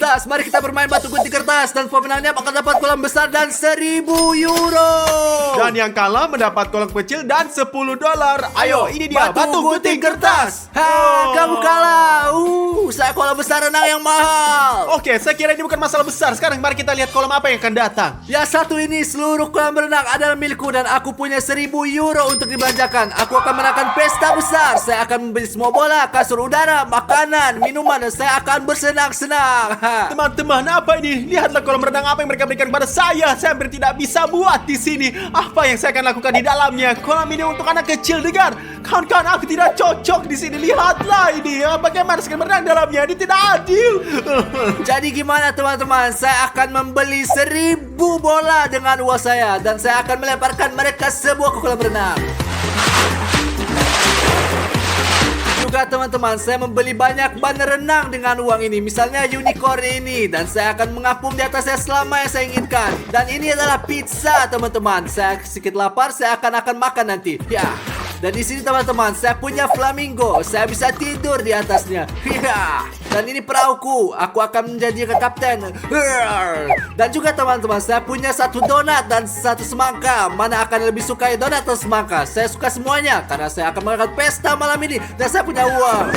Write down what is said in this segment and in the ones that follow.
Stas, mari kita bermain batu gunting kertas dan pemenangnya akan dapat kolam besar dan 1.000 euro. Dan yang kalah mendapat kolam kecil dan $10. Ayo, ini dia batu gunting kertas. Kamu kalah. Saya kolam besar renang yang mahal. Oke, saya kira ini bukan masalah besar. Sekarang mari kita lihat kolam apa yang akan datang. Ya, satu ini seluruh kolam renang adalah milikku dan aku punya 1.000 euro untuk dibelanjakan. Aku akan mengadakan pesta besar. Saya akan membeli semua bola, kasur udara, makanan, minuman, dan saya akan bersenang-senang. Teman-teman, apa ini? Lihatlah kolam renang apa yang mereka berikan kepada saya. Saya hampir tidak bisa buat di sini. Apa yang saya akan lakukan di dalamnya? Kolam ini untuk anak kecil, dengar. Kawan-kawan, aku tidak cocok di sini. Lihatlah ini. Bagaimana saya berenang dalamnya? Ini tidak adil. Jadi gimana teman-teman? Saya akan membeli 1.000 bola dengan uang saya dan saya akan melemparkan mereka sebuah ke kolam renang. Juga teman-teman, saya membeli banyak ban renang dengan uang ini. Misalnya unicorn ini. Dan saya akan mengapung di atasnya selama yang saya inginkan. Dan ini adalah pizza teman-teman. Saya sedikit lapar, saya akan makan nanti. Ya. Dan di sini teman-teman, saya punya flamingo. Saya bisa tidur di atasnya. Ya. Dan ini perahuku. Aku akan menjadi kapten. Dan juga teman-teman, saya punya satu donat dan satu semangka. Mana akan lebih suka donat atau semangka? Saya suka semuanya karena saya akan melakukan pesta malam ini. Dan saya punya uang.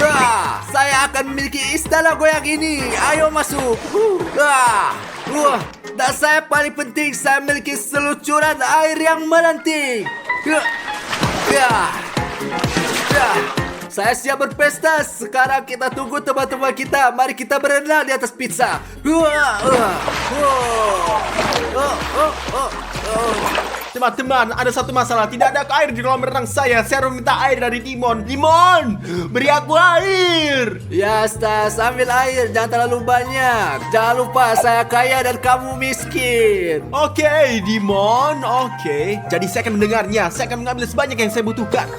Saya akan memiliki istana goyang ini. Ayo masuk. Dan saya paling penting, saya memiliki seluncuran air yang melenting. Saya siap berpesta. Sekarang kita tunggu teman-teman kita. Mari kita berenang di atas pizza. Teman-teman, ada satu masalah. Tidak ada air di kolam renang saya. Saya harus minta air dari Dimon. Dimon, beri aku air. Ya, Stas, ambil air. Jangan terlalu banyak. Jangan lupa, saya kaya dan kamu miskin. Oke, Dimon. Oke. Jadi saya akan mendengarnya. Saya akan mengambil sebanyak yang saya butuhkan.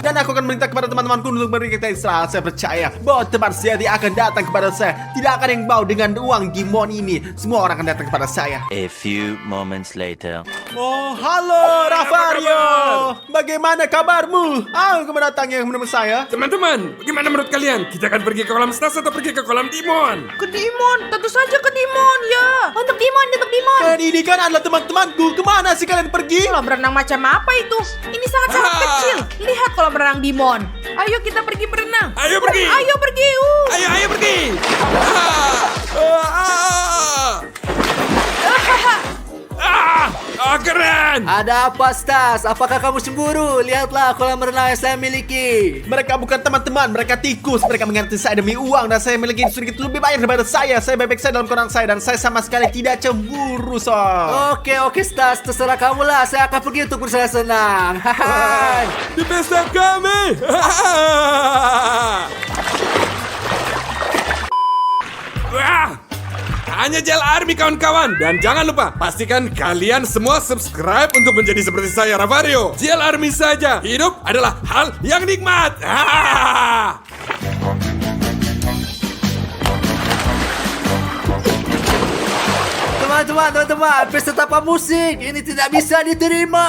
Dan aku akan minta kepada teman-temanku untuk memberi kita istirahat. Saya percaya bahwa teman sejati akan datang kepada saya. Tidak akan yang bau dengan uang Dimon ini. Semua orang akan datang kepada saya. A few moments later. Oh, halo Ravario. Bagaimana kabarmu? Kamu datang yang menemui saya. Teman-teman, bagaimana menurut kalian? Kita akan pergi ke kolam Stas atau pergi ke kolam Dimon? Ke Dimon, tentu saja ke Dimon ya. Untuk Dimon. Dan ini kan adalah teman-temanku. Kemana sih kalian pergi? Kolam renang macam apa itu? Ini sangat kecil. Lihat kolam renang Dimon. Ayo kita pergi berenang. Ayo pergi. Ayo pergi. Ayo pergi. Keren. Ada apa, Stas? Apakah kamu cemburu? Lihatlah kolam renang yang saya miliki. Mereka bukan teman-teman, mereka tikus. Mereka mengganti saya demi uang. Dan saya memiliki sedikit lebih banyak daripada saya. Saya bebek saya dalam kolam saya. Dan saya sama sekali tidak cemburu, Sob. Oke, Stas. Terserah kamu lah. Saya akan pergi untuk bersenang-senang. Di pesta kami. Hanya Jel Army kawan-kawan. Dan jangan lupa, pastikan kalian semua subscribe untuk menjadi seperti saya, Ravario. Jel Army saja. Hidup adalah hal yang nikmat. Teman-teman, pesta tanpa musik ini tidak bisa diterima.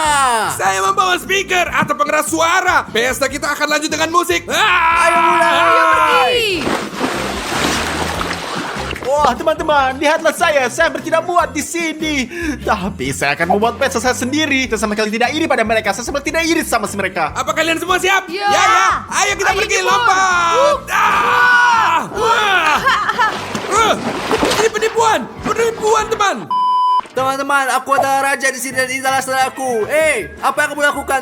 Saya membawa speaker atau pengeras suara. Pesta kita akan lanjut dengan musik. Ayo mulai. Pergi. Wah, teman-teman, lihatlah saya tidak muat di sini. Tapi saya akan membuat pesta saya sendiri. Saya sama sekali tidak iri pada mereka. Saya sama tidak iri sama mereka. Apa kalian semua siap? Ya. Ayo kita pergi Dimon. lompat. Ini penipuan, teman. Teman-teman, aku adalah raja di sini dan ini adalah saudaraku. Apa yang kamu lakukan?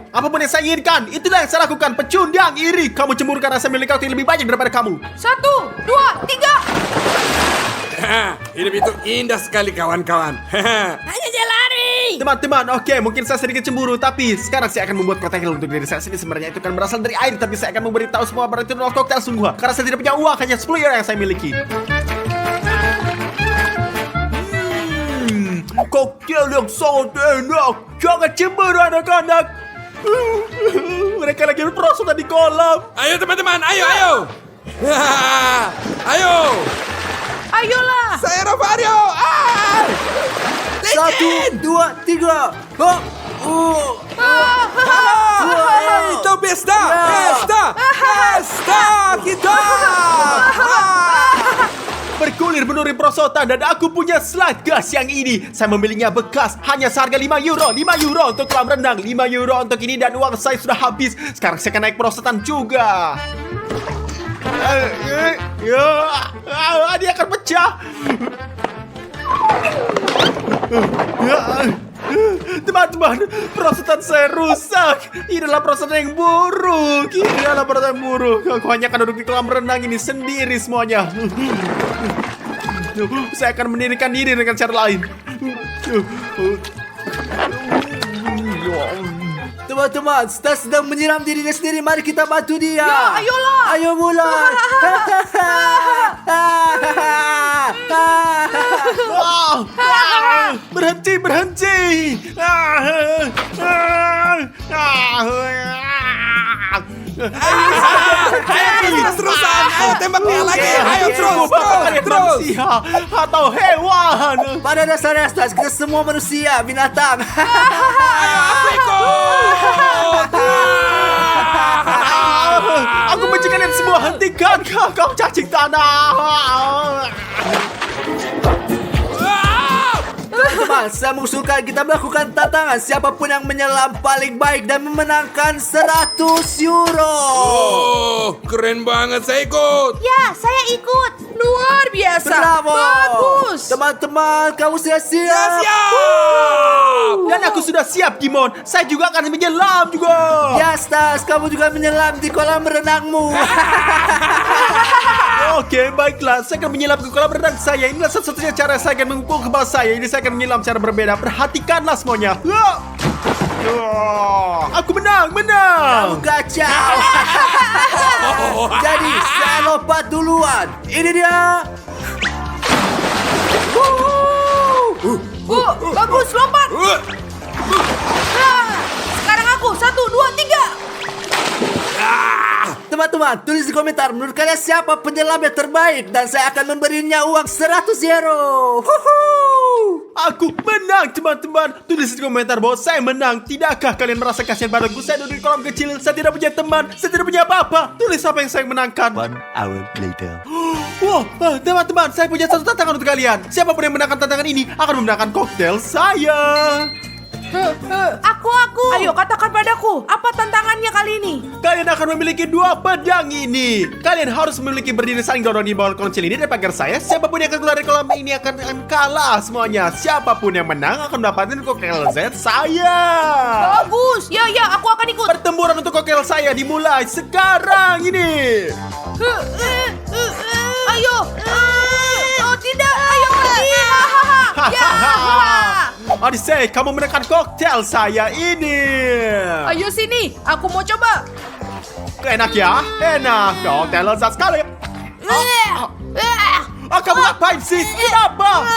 Apapun yang saya inginkan, itulah yang saya lakukan. Pecundang, iri. Kamu cemburu karena saya memiliki waktu yang lebih banyak daripada kamu. 1, 2, 3. Hidup itu indah sekali, kawan-kawan. Hanya Jelari. Teman-teman, oke, mungkin saya sedikit cemburu. Tapi sekarang saya akan membuat koktail untuk diri saya sendiri. Sebenarnya itu kan berasal dari air. Tapi saya akan memberitahu semua orang itu adalah koktail sungguh. Karena saya tidak punya uang, hanya 10 euro yang saya miliki. Koktail yang sangat enak. Jangan cemburu anak-anak. Mereka lagi berproses di kolam. Ayo teman-teman, ayo. Ayo. Ayolah. Saya Ravario. 1, 2, 3. Itu pesta. kalori perosotan dan aku punya slide gas yang ini. Saya membelinya bekas hanya seharga 5 euro. 5 euro untuk kolam renang, 5 euro untuk ini dan uang saya sudah habis. Sekarang saya akan naik perosotan juga. Dia akan pecah. Teman-teman, perosotan saya rusak. Ini adalah perosotan yang buruk. Aku hanya akan duduk di kolam renang ini sendiri semuanya. Saya akan mendirikan diri dengan cara lain. Teman-teman, Stas sedang menyiram dirinya sendiri. Mari kita bantu dia. Ya, ayolah. Ayo mulai. Berhenti. Terus-terusan. Ayo tembak dia lagi. Ayo terus. Manusia atau hewan. Pada dasarnya, Stas, kita semua manusia, binatang. Aku ikut. Aku benci kalian semua. Hentikan kau cacing tanah. Teman-teman, saya mengusulkan kita melakukan tantangan. Siapapun yang menyelam paling baik dan memenangkan 100 euro. Oh, keren banget. Saya ikut. Ya, saya ikut. Luar biasa. Bravo. Bagus. Teman-teman, kamu sudah siap? Siap. Dan aku sudah siap, Dimon. Saya juga akan menyelam juga. Ya, Stas, kamu juga menyelam di kolam renangmu. Oke, baiklah. Saya akan menyelam ke kolam renang saya. Inilah satu-satunya cara saya akan mengukur kepala saya. Ini saya akan menyelam secara berbeda. Perhatikanlah semuanya. Aku menang. Kamu kacau. Jadi, saya lompat duluan. Ini dia. Bagus, lompat. Sekarang aku. 1, 2, 3. Teman-teman, tulis di komentar menurut kalian siapa penyelam yang terbaik dan saya akan memberinya uang 100 euro. Aku menang, teman-teman. Tulis di komentar bahwa saya menang. Tidakkah kalian merasa kasihan padaku? Saya duduk di kolam kecil. Saya tidak punya teman. Saya tidak punya apa-apa. Tulis apa yang saya menangkan. 1 hour later. Wow, teman-teman, saya punya satu tantangan untuk kalian. Siapapun yang menangkan tantangan ini akan memenangkan koktail saya. Aku. Ayo, katakan padaku. Apa tantangannya kali ini? Kalian akan memiliki 2 pedang ini. Kalian harus memiliki berdiri saling dorong di bawah kolam kecil ini dan pagar saya. Siapapun yang akan keluar dari kolam ini akan kalah semuanya. Siapapun yang menang akan mendapatkan koktail Z saya. Bagus. Ya, aku akan ikut. Pertempuran untuk koktail saya dimulai sekarang ini. Ayo. Oh, tidak. Ayo pergi. Ya. Odyssey, kamu menekan koktail saya ini. Ayo sini. Aku mau coba. Enak ya? Enak. Koktail lezat sekali. Kamu ngapain sih? Kenapa?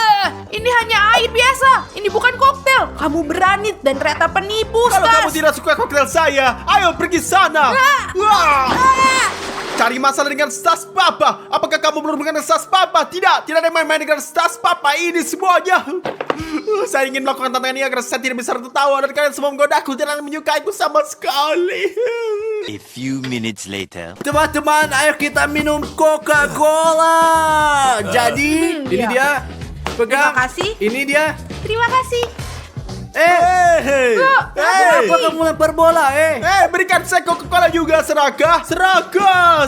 Ini hanya air biasa. Ini bukan koktail. Kamu berani dan ternyata penipu, Kalau kamu Stas. tidak suka koktail saya, ayo pergi sana. Wah. Cari masalah dengan Stas Papa. Apakah kamu belum mengenal Stas Papa? Tidak ada yang main-main dengan Stas Papa ini semuanya. Saya ingin melakukan tantangan ini agar saya tidak bisa tertawa dan kalian semua menggodaku dan menyukaiku sama sekali. A few minutes later. Teman-teman, ayo kita minum Coca-Cola. Jadi, ini ya. dia. Pegang. Terima kasih. Ini dia. Terima kasih. Hey. Kenapa kamu lempar bola, Berikan saya Coca-Cola juga, Seraka.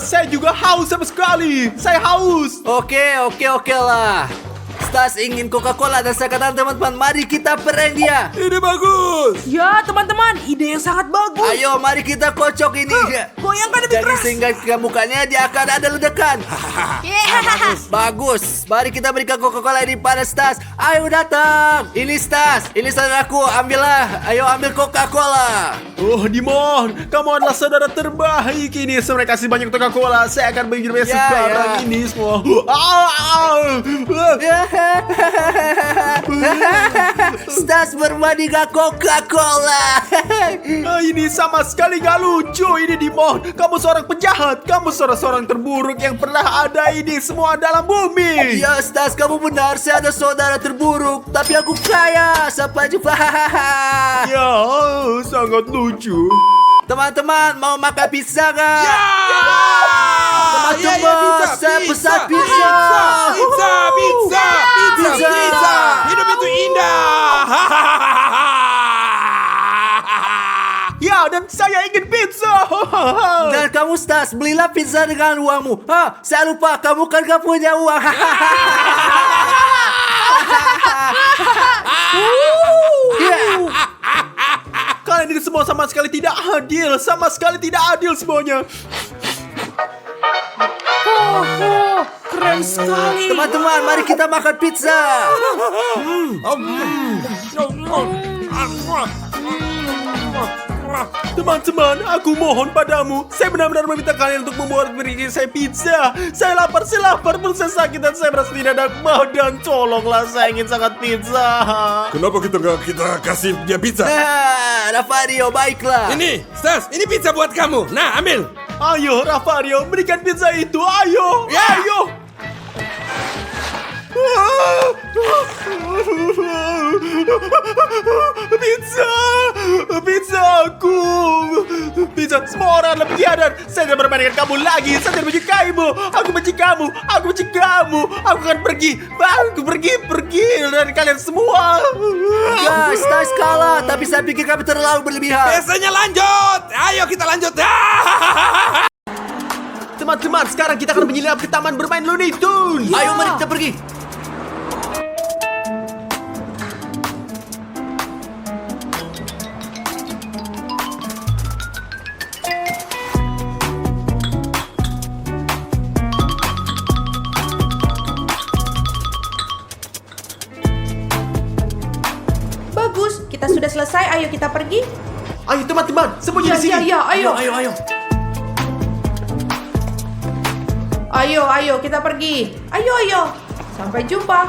Saya juga haus sama sekali. Saya haus. Oke lah. Stas ingin Coca-Cola dan saya katakan teman-teman, mari kita prank dia. Ini bagus. Ya, teman-teman. Ide yang sangat bagus. Ayo, mari kita kocok ini. Goyangkan lebih Jadi keras. sehingga ke mukanya dia akan ada ledakan. Bagus. Mari kita berikan Coca-Cola ini pada Stas. Ayo datang. Ini Stas. Ini saudaraku. Ambillah. Ayo ambil Coca-Cola. Oh, Dimon, kamu adalah saudara terbaik ini. Saya kasih banyak Coca-Cola. Saya akan bagi sekarang ini semua. Stas berbanding Coca-Cola. Ini sama sekali gak lucu. Ini Dimon, kamu seorang penjahat. Kamu seorang terburuk yang pernah ada ini semua dalam bumi. Ya Stas, kamu benar. Saya ada saudara terburuk, tapi aku kaya. Sampai jumpa. Ya, sangat lucu. Teman-teman, mau makan pizza gak? Ya, Teman-teman, saya pesan pizza. Pizza. Dan kamu Stas, belilah pizza dengan uangmu. Saya lupa, kamu kan gak punya uang. Kalian ini semua sama sekali tidak adil. Sama sekali tidak adil semuanya. Keren sekali. Teman-teman, mari kita makan pizza. Teman-teman, aku mohon padamu. Saya benar-benar meminta kalian untuk membuat beri saya pizza. Saya lapar, perut saya sakit dan saya merasa tidak ada mau. Dan tolonglah, saya ingin sangat pizza. Kenapa kita kasih dia pizza? Ravario, baiklah. Ini, Stas, ini pizza buat kamu. Nah, ambil. Ayo, Ravario, berikan pizza itu. Ayo, Ya. ayo. Pizza aku. Pizza, semua orang lebih biadab. Saya tidak bermain dengan kamu lagi. Saya tidak menyukaimu. Aku benci kamu. Aku akan pergi. Aku pergi dari kalian semua. Guys, Stas kalah, tapi saya pikir kami terlalu berlebihan. Biasanya lanjut. Ayo kita lanjut. Teman-teman, sekarang kita akan menyelinap ke taman bermain Looney Tunes. Ayo, mari kita pergi. Bagus, kita sudah selesai. Ayo kita pergi. Ayo teman-teman, sembunyi di sini. Ya, ayo. Ayo. Ayo, kita pergi. Ayo. Sampai jumpa.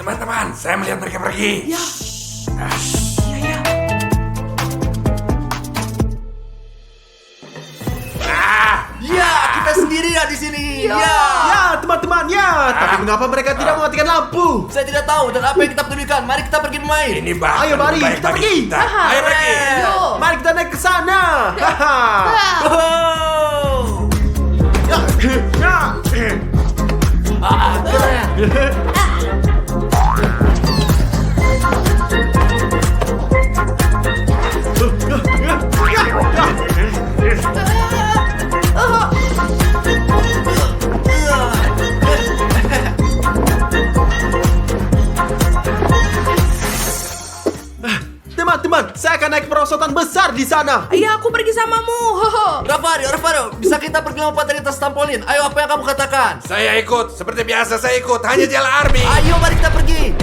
Teman-teman, saya melihat mereka pergi. Ya. Ya, kita sendirian di sini. Ya. Ya, teman-teman, ya. Tapi mengapa mereka tidak mematikan lampu? Saya tidak tahu dan apa yang kita pedulikan. Mari kita pergi bermain. Ini bahkan Ayo, mari, lebih baik kita bagi pergi. kita. Ayo pergi. Yo. Mari kita naik ke sana. Haha. Oh. Ya. Teman-teman, saya akan naik perosotan besar di sana. Iya, aku pergi samamu. Ravario, bisa kita pergi lompat dari atas trampolin? Ayo, apa yang kamu katakan? Saya ikut. Seperti biasa saya ikut. Hanya JL Army. Ayo, mari kita pergi.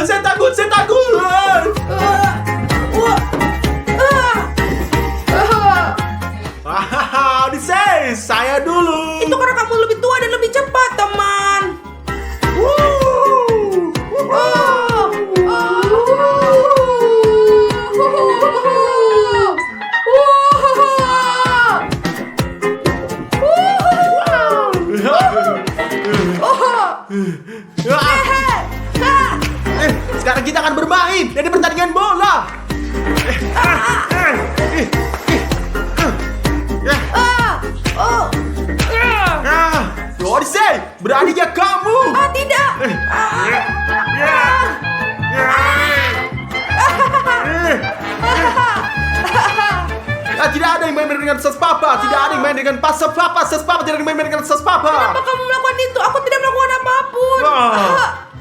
Saya takut. Odyssey, saya dulu. Itu karena kamu lebih tua dan lebih cepat, teman. Sekarang kita akan bermain dari pertandingan bola. Odyssey, beraninya kamu? Tidak. Tidak ada yang main dengan sas papa. Tidak ada yang main dengan pasal papa. Sas papa tidak ada yang main dengan sas papa. Kenapa kamu melakukan itu? Aku tidak melakukan apapun.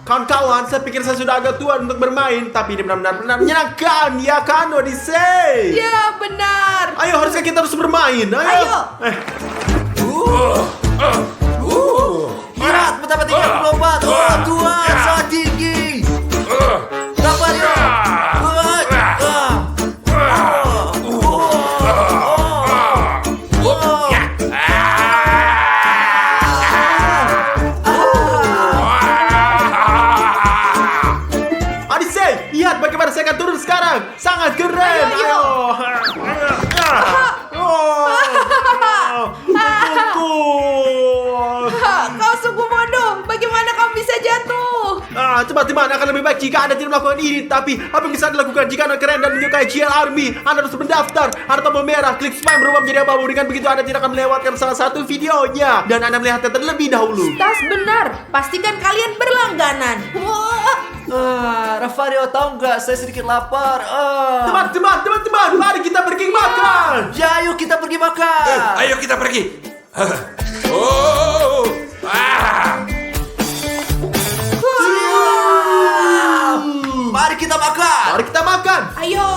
Kawan-kawan, saya pikir saya sudah agak tua untuk bermain, tapi ini benar-benar menyenangkan, ya kan, Odyssey? Ya, benar. Ayo, harusnya kita harus bermain. Ayo. Lihat betapa tinggi aku lompat. Oh, Tuhan, sangat tinggi. Ravario. Odyssey, lihat bagaimana saya akan turun sekarang. Sangat keren. Ayo. Kau sungguh bodoh. Bagaimana kamu bisa jatuh? Teman-teman akan lebih baik jika Anda tidak melakukan ini. Tapi apa yang bisa dilakukan jika Anda keren dan menyukai GL Army? Anda harus mendaftar. Ada tombol merah, klik subscribe berubah menjadi abu. Dengan begitu Anda tidak akan melewatkan salah satu videonya. Dan Anda melihatnya terlebih dahulu. Tas benar. Pastikan kalian berlangganan. Wah. Ravario tahu nggak? Saya sedikit lapar. Teman-teman, mari kita pergi makan. Ya, ayo kita pergi makan. Ayo kita pergi. Oh, Mari kita makan. Mari kita makan. Ayo.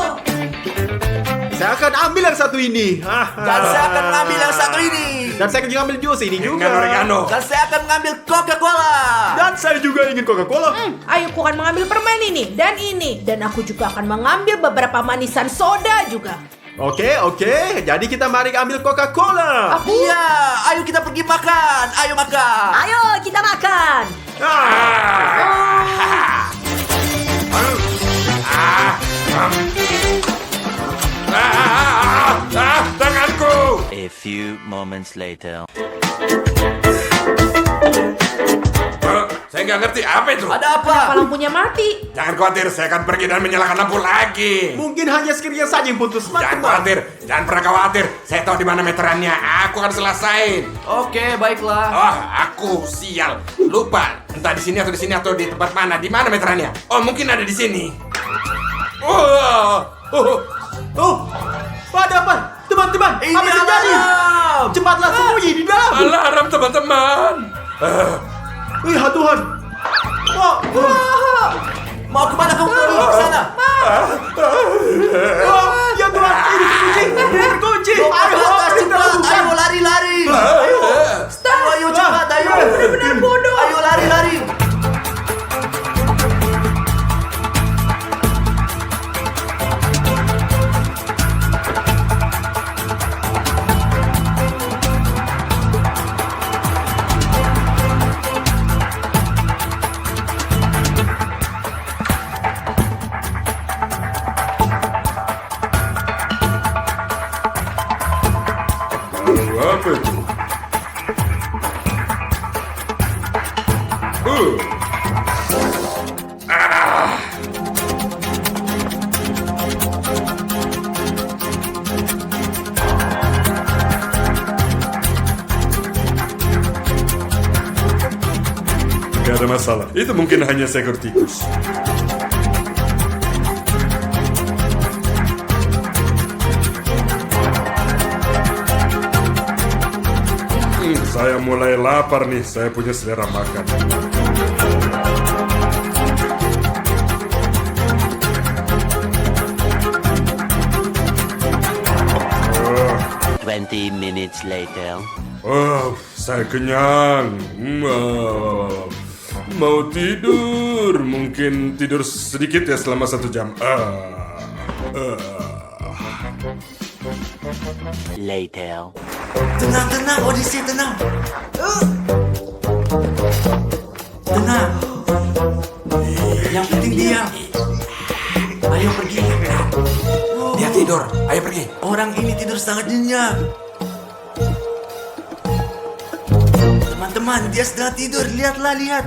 Saya akan ambil yang satu ini. Dan saya akan mengambil yang satu ini. Dan saya akan juga ambil jus ini juga. dengan oregano. Dan saya akan mengambil Coca-Cola. Dan saya juga ingin Coca-Cola. Ayo aku akan mengambil permen ini dan ini. Dan aku juga akan mengambil beberapa manisan soda juga. Oke. Jadi kita mari ambil Coca-Cola. Iya, ayo kita pergi makan. Ayo makan. Ayo kita makan. Tanganku. A few moments later. Saya nggak ngerti apa itu. Ada apa? Kenapa lampunya mati? Jangan khawatir, saya akan pergi dan menyalakan lampu lagi. Mungkin hanya skrinnya saja yang putus. Jangan khawatir, jangan pernah khawatir. Saya tahu di mana meterannya. Aku akan selesaiin. Oke, baiklah. Oh, aku sial. Lupa. Entah di sini atau di tempat mana. Di mana meterannya? Oh, mungkin ada di sini. Ada apa? Teman-teman, Ini apa yang terjadi? alarm. Cepatlah sembunyi di dalam. Alarm, teman-teman. Lihat Tuhan. Mau kemana kamu pergi? Ke sana. Ya Tuhan, ini terkunci. Ke Ayo, atas kita cepat. lakukan. Ayo lari. Stop. Ayo cepat, ayo. Benar-benar bodoh. Ayo lari. Apa itu? Gak ada masalah. Itu mungkin hanya seekor tikus. Saya mulai lapar nih. Saya punya selera makan. 20 minutes later. Oh, saya kenyang. Mau tidur. Mungkin tidur sedikit ya selama 1 jam. Later. Tenang, Odyssey, tenang. Tenang. Yang penting diam. Ayo pergi. Dia tidur. Ayo pergi. Orang ini tidur sangat nyenyak. Teman-teman, dia sedang tidur. Lihatlah, lihat.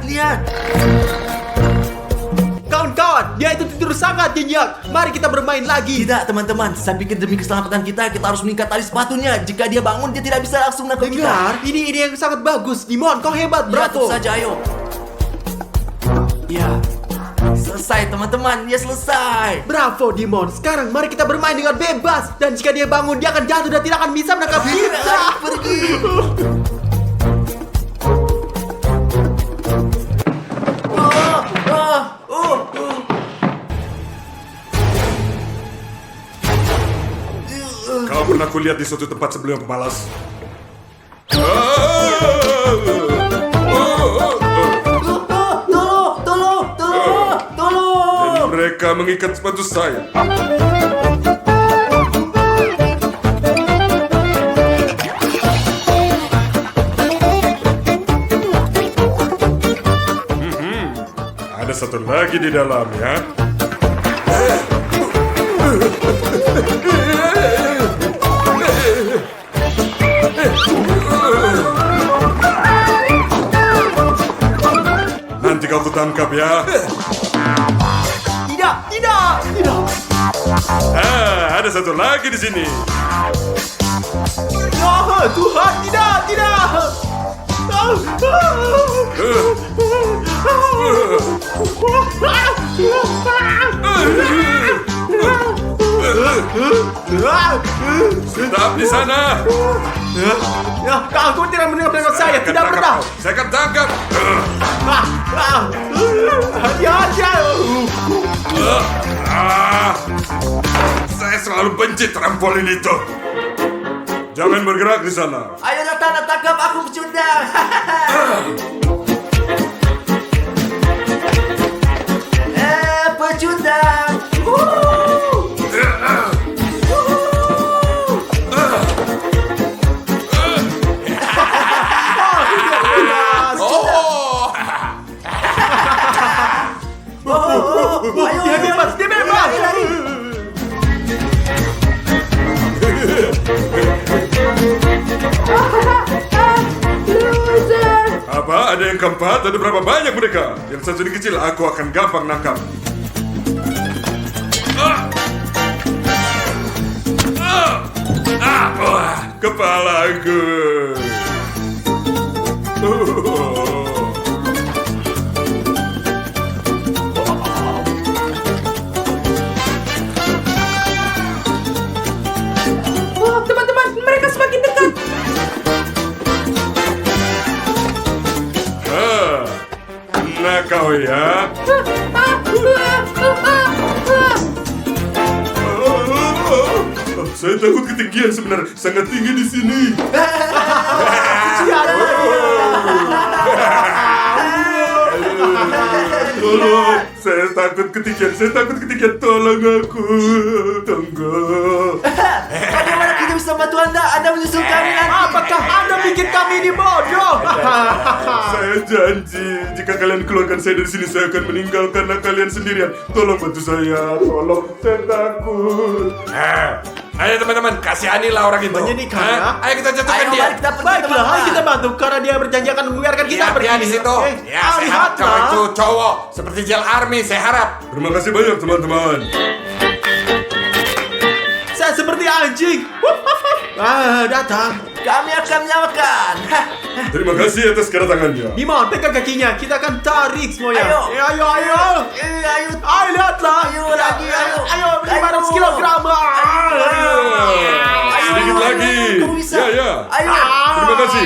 Kawan-kawan, dia itu tidur sangat nyenyak. Mari kita bermain lagi. Tidak, teman-teman. Saya pikir demi keselamatan kita harus mengikat tali sepatunya. Jika dia bangun, dia tidak bisa langsung nangkep kita. Dengar, ini yang sangat bagus. Dimon, kau hebat, Ya, bravo. tentu saja, ayo. Ya, selesai teman-teman. Ya, selesai. Bravo, Dimon. Sekarang mari kita bermain dengan bebas. Dan jika dia bangun, dia akan jatuh dan tidak akan bisa menangkap kita. Ayo pergi. Kau pernah kulihat di suatu tempat sebelum pemalas? Tolong. Dan mereka mengikat sepatu saya. Ada satu lagi di dalamnya. Nanti kau tertangkap ya. Tidak. Ada satu lagi di sini. Oh, Tuhan, tidak. Tetap di sana. Ya, kau tidak mendengar saya, tidak pernah. Saya akan tangkap. Saya selalu benci trampolin itu. Jangan bergerak di sana. Ayo datang, tangkap aku pecundang. Pecundang. Dia bebas. Apa? Ada yang keempat? Ada berapa banyak mereka? Yang satu ini kecil, aku akan gampang nangkap. Kepalaku. Teman-teman, mereka semakin dekat. Nah kau ya. Saya takut ketinggian sebenarnya, sangat tinggi di sini. Tolong, saya takut ketinggian, tolong aku. Tunggu. Bagaimana kita bisa bantu Anda? Anda menyusul kami nanti. Apakah Anda bikin kami ini bodoh? Saya janji, jika kalian keluarkan saya dari sini, saya akan meninggalkan kalian sendirian. Tolong bantu saya, tolong, saya takut. Ayo teman-teman, kasihanilah orang itu. Menyedihkan, ya? Ayo kita jatuhkan Ayo, dia. mari kita pergi, Baiklah, teman-teman. ayo kita bantu karena dia berjanji akan membiarkan kita Lihat pergi. dia di situ. Ya, saya harap kau itu cowok seperti Jel Army, saya harap. Terima kasih banyak teman-teman. Saya seperti anjing. Datang. Kami akan menyamakan. Terima kasih atas kedatangannya. Dimon, pegang kakinya. Kita akan tarik semuanya. Ayo. Ayo. Ayo. Ayo, lihatlah. Ayo lagi, ayo. Ayo, 500 kilogram. Sedikit lagi. Kamu bisa. Ya. Ayo. Terima kasih.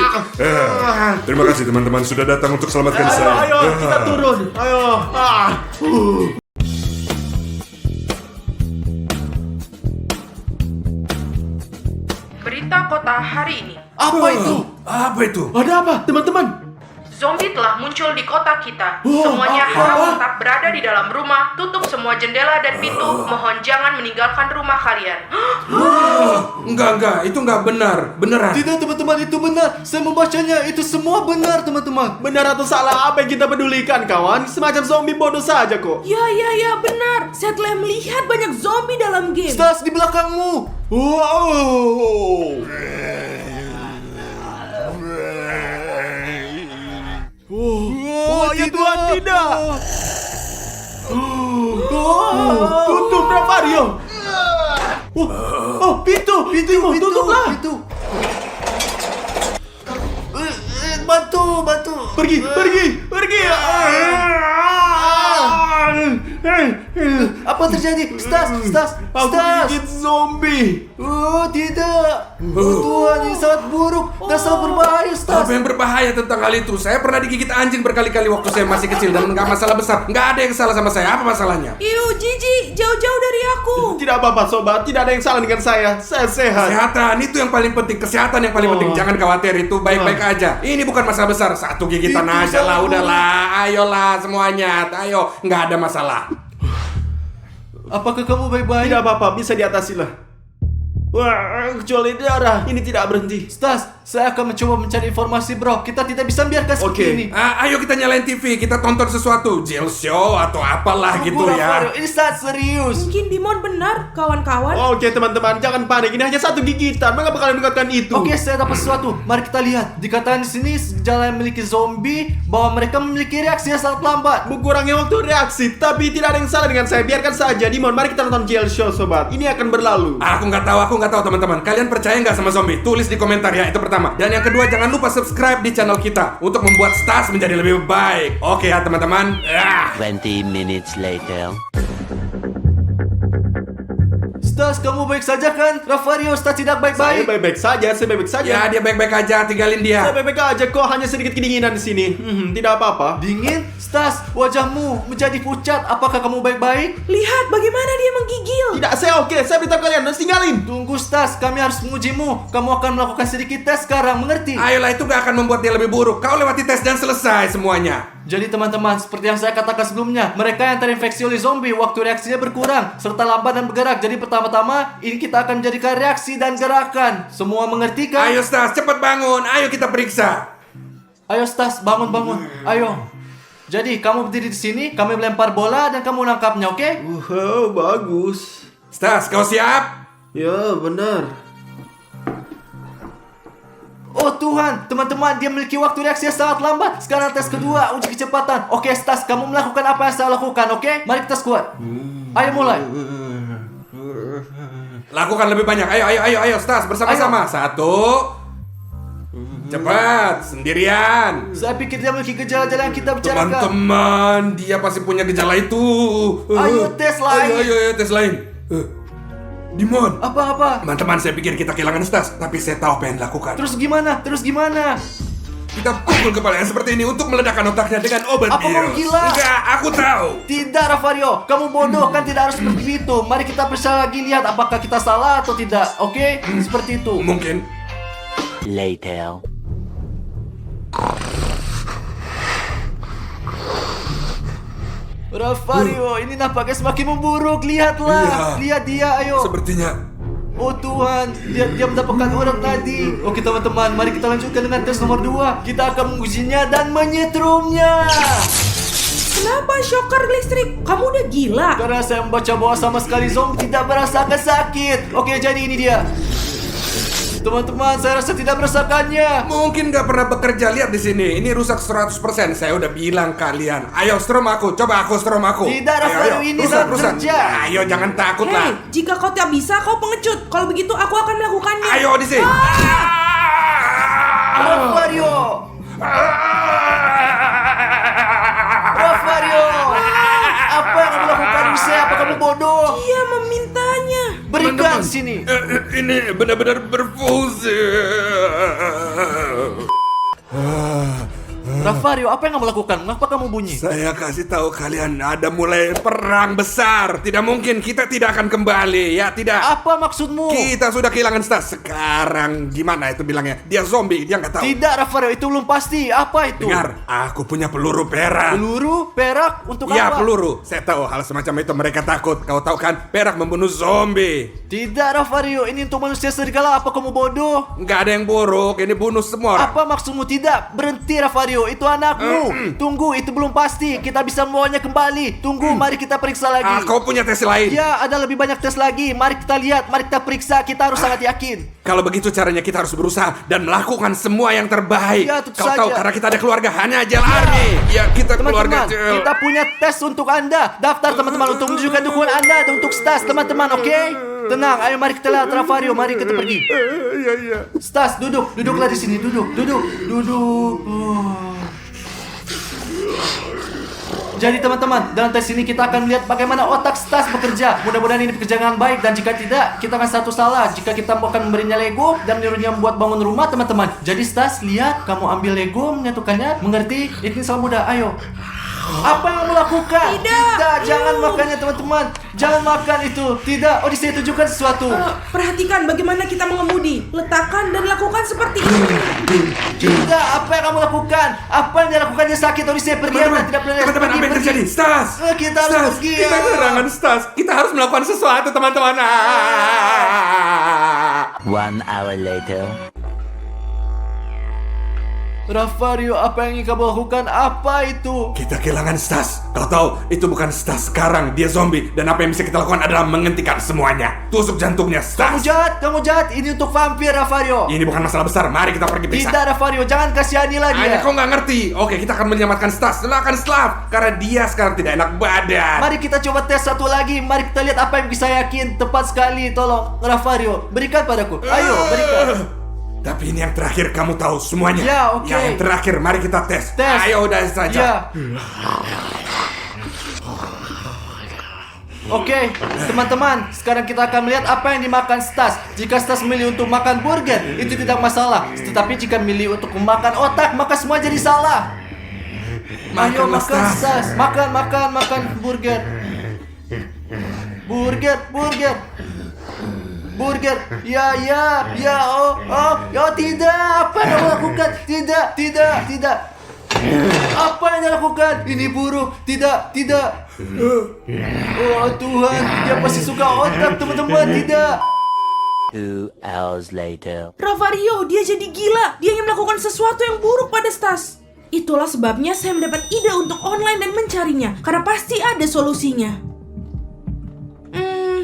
Terima kasih teman-teman sudah datang untuk selamatkan saya. Ayo, kita turun. Ayo. Berita kota hari ini. Apa itu? Apa itu? Ada apa, teman-teman? Zombie telah muncul di kota kita. Semuanya harap tetap berada di dalam rumah. Tutup semua jendela dan pintu. Mohon jangan meninggalkan rumah kalian. Enggak, itu enggak benar. Beneran. Tidak, teman-teman, itu benar. Saya membacanya, itu semua benar, teman-teman. Benar atau salah, apa yang kita pedulikan, kawan? Semacam zombie bodoh saja kok. Ya, benar. Saya telah melihat banyak zombie dalam game. Stas, di belakangmu. Wow. Oh, ya Tuhan, tidak. Tutup, Ravario. Pintu, tutuplah. Pintu. Bantu. Pergi. Apa terjadi? Stas. Aku gigit zombie. Oh, tidak. Oh, Tuhan, ini sangat buruk dan sangat berbahaya, Stas. Apa yang berbahaya tentang hal itu? Saya pernah digigit anjing berkali-kali waktu saya masih kecil dan nggak masalah besar. Nggak ada yang salah sama saya. Apa masalahnya? Iu, Jiji, jauh-jauh dari aku. Tidak apa-apa, sobat. Tidak ada yang salah dengan saya. Saya sehat. Kesehatan itu yang paling penting. Kesehatan yang paling penting. Jangan khawatir, itu baik-baik aja. Ini bukan masalah besar. Satu gigitan Itu aja lah, sangat udahlah. Ayolah semuanya. Ayo, nggak ada masalah. Apakah kamu baik-baik? Tidak apa-apa, bisa diatasi lah. Wah, kecuali darah. Ini tidak berhenti. Stas, saya akan mencoba mencari informasi bro. Kita tidak bisa biarkan seperti Oke. ini. Ayo kita nyalain TV, kita tonton sesuatu, jail show atau apalah gitu Tunggu, ya. Rafario, ini sangat serius. Mungkin Dimon benar, kawan-kawan. Oke teman-teman, jangan panik. Ini hanya satu gigitan. Mengapa kalian mengatakan itu? Oke, saya dapat sesuatu. Mari kita lihat. Dikatakan di sini gejala yang memiliki zombie bahwa mereka memiliki reaksi yang sangat lambat. Mengurangi waktu reaksi, tapi tidak ada yang salah dengan saya. Biarkan saja, Dimon. Mari kita nonton jail show, sobat. Ini akan berlalu. Aku nggak tahu teman-teman. Kalian percaya nggak sama zombie? Tulis di komentar ya, itu pertama. Dan yang kedua, jangan lupa subscribe di channel kita untuk membuat Stas menjadi lebih baik. Oke ya teman-teman. 20 minutes later. Stas, kamu baik saja kan? Rafario, Stas tidak Saya baik-baik. baik-baik saja, saya baik-baik saja. Ya dia baik-baik aja, tinggalin Saya dia. baik-baik aja kok, hanya sedikit kedinginan di sini. Tidak apa-apa. Dingin? Stas, wajahmu menjadi pucat. Apakah kamu baik-baik? Lihat bagaimana dia menggigil. Tidak, saya oke. Saya beritahu kalian, harus tinggalin. Tunggu Stas, kami harus mengujimu. Kamu akan melakukan sedikit tes sekarang, mengerti? Ayolah, itu nggak akan membuat dia lebih buruk. Kau lewati tes dan selesai semuanya. Jadi teman-teman, seperti yang saya katakan sebelumnya, mereka yang terinfeksi oleh zombie waktu reaksinya berkurang serta lambat dan bergerak. Jadi pertama-tama ini kita akan menjadikan reaksi dan gerakan. Semua mengerti kan? Ayo Stas, cepat bangun. Ayo kita periksa. Ayo Stas, bangun. Ayo. Jadi kamu berdiri di sini, kami melempar bola dan kamu nangkapnya, oke? Wow, bagus. Stas, kau siap? Ya, benar. Oh Tuhan, teman-teman, dia memiliki waktu reaksi yang sangat lambat. Sekarang tes kedua, uji kecepatan. Oke Stas, kamu melakukan apa yang saya lakukan, oke? Mari kita squat. Ayo mulai. Lakukan lebih banyak. Ayo Stas, bersama-sama. Satu. Cepat, sendirian. Saya pikir dia memiliki gejala-gejala yang kita bicarakan. Teman-teman, dia pasti punya gejala itu. Ayo, tes lain. Ayo, tes lain. Dimon. Apa-apa? Teman-teman, saya pikir kita kehilangan Stas, tapi saya tahu apa yang dilakukan. Terus gimana? Kita pukul kepalanya seperti ini untuk meledakkan otaknya dengan obat Apa kamu bius. gila? Enggak, aku tahu. Tidak, Rafario. Kamu bodoh, kan tidak harus seperti itu. Mari kita periksa lagi, lihat apakah kita salah atau tidak. Oke? Seperti itu. Mungkin. Later. Rafario, ini nampaknya semakin memburuk. Lihatlah. Iya. Lihat dia, ayo. Sepertinya. Oh Tuhan, dia mendapatkan urat tadi. Oke teman-teman, mari kita lanjutkan dengan tes nomor 2. Kita akan mengujinya dan menyetrumnya. Kenapa shocker listrik? Kamu udah gila. Karena saya membaca bahwa sama sekali zombie tidak merasakan sakit. Oke, jadi ini dia. Teman-teman, saya rasa tidak merasakannya. Mungkin nggak pernah bekerja. Lihat di sini, ini rusak 100%. Saya udah bilang kalian. Ayo strom aku, coba aku strom aku. Tidak, Rafael, ini rusak, sangat rusak. kerja. Ayo jangan takut Hei, lah. jika kau tak bisa, kau pengecut. Kalau begitu, aku akan melakukannya. Ayo di sini. Rafario, Rafario, apa yang kamu lakukan di saya? Apa kamu bodoh? Dia memintanya. Berikan sini. Ini benar-benar berfungsi. Rafario, apa yang kamu lakukan? Mengapa kamu bunyi? Saya kasih tahu kalian ada mulai perang besar. Tidak mungkin kita tidak akan kembali. Ya tidak. Apa maksudmu? Kita sudah kehilangan Stas. Sekarang gimana itu bilangnya? Dia zombie, dia nggak tahu. Tidak, Rafario, itu belum pasti. Apa itu? Dengar, aku punya peluru perak. Peluru, perak, untuk Ya apa? peluru. Saya tahu hal semacam itu mereka takut. Kau tahu kan, perak membunuh zombie. Tidak, Rafario, ini untuk manusia serigala. Apa kamu bodoh? Nggak ada yang buruk. Ini bunuh semua orang. Apa maksudmu? Tidak, berhenti Rafario, itu anakmu. Tunggu, itu belum pasti. Kita bisa membawanya kembali. Tunggu, mari kita periksa lagi. Kau punya tes lain. Ya, ada lebih banyak tes lagi. Mari kita lihat, mari kita periksa. Kita harus sangat yakin. Kalau begitu caranya kita harus berusaha dan melakukan semua yang terbaik. Ya, tentu Kau tahu saja. karena kita ada keluarga hanya Jail Army. Ya kita keluarga Teman-teman, Jail. kita punya tes untuk Anda. Daftar teman-teman untuk menunjukkan dukungan Anda dan untuk Stas, teman-teman, oke? Tenang, ayo mari kita lihat Rafario, mari kita pergi. Iya. Stas, duduklah di sini, duduk. Jadi teman-teman, dalam tes ini kita akan melihat bagaimana otak Stas bekerja. Mudah-mudahan ini bekerja dengan baik, dan jika tidak, kita akan satu salah jika kita akan memberinya Lego dan menyuruhnya membuat bangun rumah, teman-teman. Jadi Stas, lihat, kamu ambil Lego, menyatukannya, mengerti? Ini sangat mudah, ayo. Apa yang kamu lakukan? Tidak, jangan makannya teman-teman. Jangan makan itu. Tidak, Odyssey tunjukkan sesuatu. Perhatikan bagaimana kita mengemudi. Letakkan dan lakukan seperti ini. Tidak, apa yang kamu lakukan? Apa yang dia lakukan? Dia sakit, Odyssey pergi. Tidak boleh. Teman-teman, apa yang terjadi? Stas! Kita harus Stas, pergi. kita kehilangan Stas. Kita harus melakukan sesuatu, teman-teman. 1 hour later. Rafario, apa yang ingin kamu lakukan? Apa itu? Kita kehilangan Stas. Kau tahu, itu bukan Stas sekarang. Dia zombie. Dan apa yang bisa kita lakukan adalah menghentikan semuanya. Tusuk jantungnya, Kamu Stas. jahat. Ini untuk vampir, Rafario. Ini bukan masalah besar. Mari kita pergi periksa. Tidak, Rafario, jangan kasihanilah dia. Kau nggak ngerti. Oke, kita akan menyelamatkan Stas. Akan Slav. Karena dia sekarang tidak enak badan. Mari kita coba tes satu lagi. Mari kita lihat apa yang bisa yakin. Tepat sekali, tolong. Rafario, berikan padaku. Ayo, berikan. Tapi ini yang terakhir, kamu tahu semuanya. Ya, oke. Yang terakhir, mari kita tes. Tes. Ayo, udah saja. Ya. Oke, teman-teman, sekarang kita akan melihat apa yang dimakan Stas. Jika Stas memilih untuk makan burger, itu tidak masalah. Tetapi jika memilih untuk memakan otak, maka semua jadi salah. Ayo Makanlah, makan Stas. Stas, makan burger. Burger, ya, tidak, apa yang kamu lakukan? Tidak. Apa yang dia lakukan? Ini buruk, tidak. Oh Tuhan, dia pasti suka otak, teman-teman, tidak. 2 hours later. Rafario, dia jadi gila. Dia ingin melakukan sesuatu yang buruk pada Stas. Itulah sebabnya saya mendapat ide untuk online dan mencarinya. Karena pasti ada solusinya.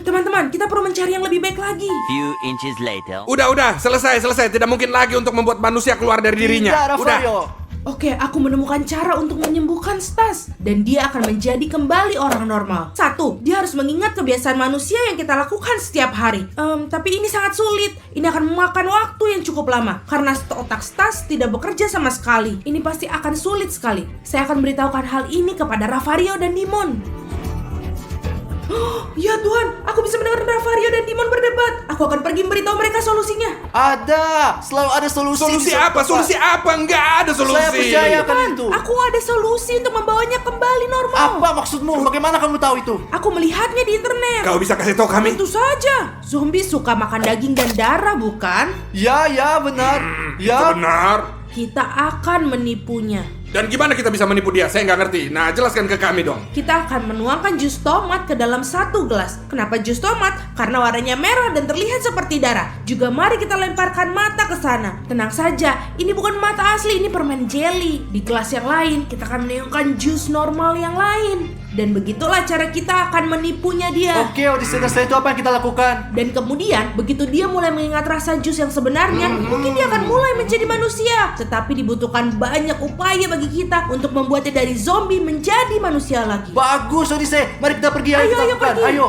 Teman-teman, kita perlu mencari yang lebih baik lagi. Few inches later. Udah, selesai. Tidak mungkin lagi untuk membuat manusia keluar dari dirinya. Tidak, Rafario. Oke, aku menemukan cara untuk menyembuhkan Stas. Dan dia akan menjadi kembali orang normal. 1, dia harus mengingat kebiasaan manusia yang kita lakukan setiap hari. Tapi ini sangat sulit. Ini akan memakan waktu yang cukup lama. Karena otak Stas tidak bekerja sama sekali. Ini pasti akan sulit sekali. Saya akan beritahukan hal ini kepada Rafario dan Dimon. Ya Tuhan, aku bisa mendengar Rafario dan Dimon berdebat. Aku akan pergi memberitahu mereka solusinya. Ada, selalu ada solusi. Solusi di apa? suatu Solusi tempat. apa? Nggak ada solusi. Saya percaya akan itu. Aku ada solusi untuk membawanya kembali normal. Apa maksudmu? Bagaimana kamu tahu itu? Aku melihatnya di internet. Kau bisa kasih tahu kami? Tentu saja. Zombie suka makan daging dan darah, bukan? Ya, benar. Itu Ya, benar. Kita akan menipunya. Dan gimana kita bisa menipu dia? Saya nggak ngerti. Nah, jelaskan ke kami dong. Kita akan menuangkan jus tomat ke dalam 1 gelas. Kenapa jus tomat? Karena warnanya merah dan terlihat seperti darah. Juga mari kita lemparkan mata ke sana. Tenang saja, ini bukan mata asli, ini permen jelly. Di gelas yang lain, kita akan menuangkan jus normal yang lain. Dan begitulah cara kita akan menipunya dia. oke, setelah itu apa yang kita lakukan? Dan kemudian, begitu dia mulai mengingat rasa jus yang sebenarnya, mungkin dia akan mulai menjadi manusia. Tetapi dibutuhkan banyak upaya bagi kita untuk membuatnya dari zombie menjadi manusia lagi. Bagus, Odise. Mari kita pergi. Ayo, kita lakukan. pergi. Ayo.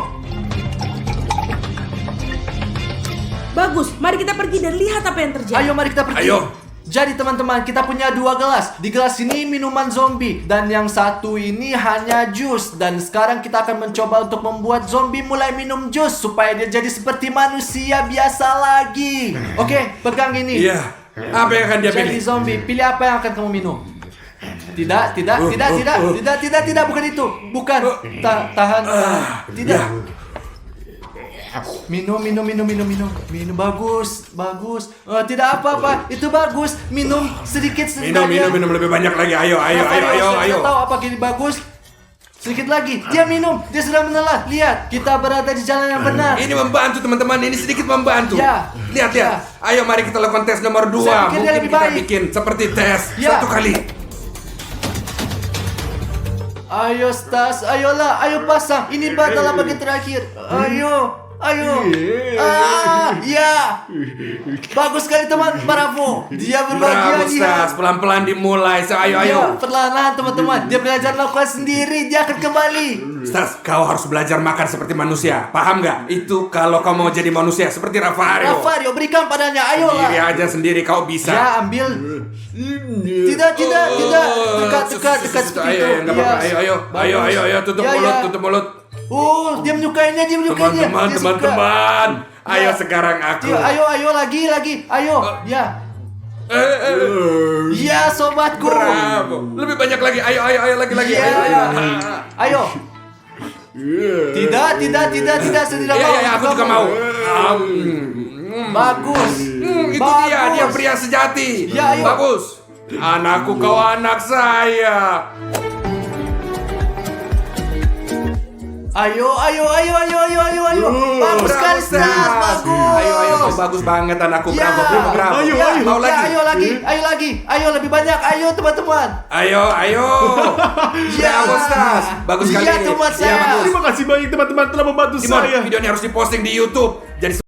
Bagus, mari kita pergi dan lihat apa yang terjadi. Ayo, mari kita pergi. Ayo. Jadi teman-teman, kita punya 2 gelas. Di gelas ini minuman zombie dan yang satu ini hanya jus. Dan sekarang kita akan mencoba untuk membuat zombie mulai minum jus supaya dia jadi seperti manusia biasa lagi. Oke, pegang ini. Iya. Apa yang akan dia Jadi pilih? zombie, pilih apa yang akan kamu minum? Tidak, bukan itu. Bukan. Tahan. Tidak. Ya. Minum. Bagus. Tidak apa-apa. Itu bagus. Minum sedikit saja. Minum lebih banyak lagi. Ayo. Saya tahu apa gini bagus. Sedikit lagi. Dia minum. Dia sudah menelan. Lihat, kita berada di jalan yang benar. Ini membantu teman-teman. Ini sedikit membantu. Ya. Lihat. Ya. Ayo mari kita lakukan tes nomor 2. Saya pikir dia Mungkin lebih kita baik. bikin seperti tes Ya. 1 kali. Ayo Stas, ayolah, ayo pasang. Ini adalah bagian terakhir. Ayo. Ya. Bagus sekali teman, bravo. Dia berbahagia. Bravo, Stas. Pelan-pelan dimulai. Ayo. Ya, perlahan-lahan teman-teman. Dia belajar melakukan sendiri. Dia akan kembali. Stas, kau harus belajar makan seperti manusia. Paham nggak? Itu kalau kau mau jadi manusia seperti Rafario. Rafario, berikan padanya. Ayolah. Diri aja sendiri kau bisa. Ya, ambil. Tidak. Dekat seperti itu. Ayo, nggak apa-apa. Ayo. Bagus. Tutup Ya, mulut, ya. tutup mulut. Dia menyukainya. Dia suka. Teman-teman. Ayo Ya. sekarang aku. Ayo lagi. Ayo. Ya. Ya, sobatku. Bravo. Lebih banyak lagi. Ayo lagi. Ya. Ayo. Tidak. Saya tidak mau. Ya, aku juga mau. Bagus. Itu dia pria sejati. Ya, ayo. Bagus. Anakku, kau anak saya. Ayo. Bagus sekali, Stas. Bagus. Ayo, bagus banget anakku. Bravo, bravo. Ayo, Ya, ayo. Mau ya, lagi? ayo lagi. Ayo lebih banyak. Ayo teman-teman. Ayo. Ya. Bravo, Stas. Bagus sekali Iya, ini. teman Iya, saya. bagus. Terima kasih banyak teman-teman telah membantu Timon, saya. video ini harus diposting di YouTube. Jadi